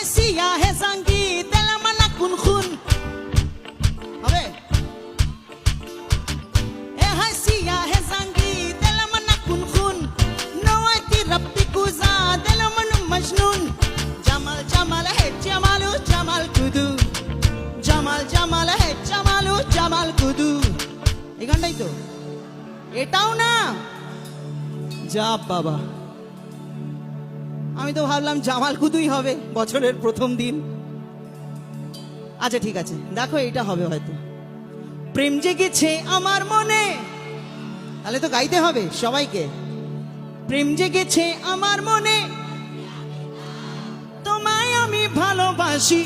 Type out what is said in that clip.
হায় সিয়া হে জাঙ্গি তেলা মানা কুন খুন হবে এ হায় সিয়া হে জাঙ্গি তেলা মানা কুন খুন নওয়াইতি রব্বি কুজা তেলা মানু মজনুন জামাল জামাল হে জামালু জামাল কুদু জামাল জামাল হে জামালু জামাল কুদু এই গানটাই তো এটাও না যা বাবা আমি তো ভাবলাম জামাল কুদুই হবে বছরের প্রথম দিন আচ্ছা ঠিক আছে দেখো এটা হবে হয়তো প্রেম জেগেছে আমার মনে তাহলে তো গাইতে হবে সবাইকে প্রেম জেগেছে আমার মনে তোমায় আমি ভালোবাসি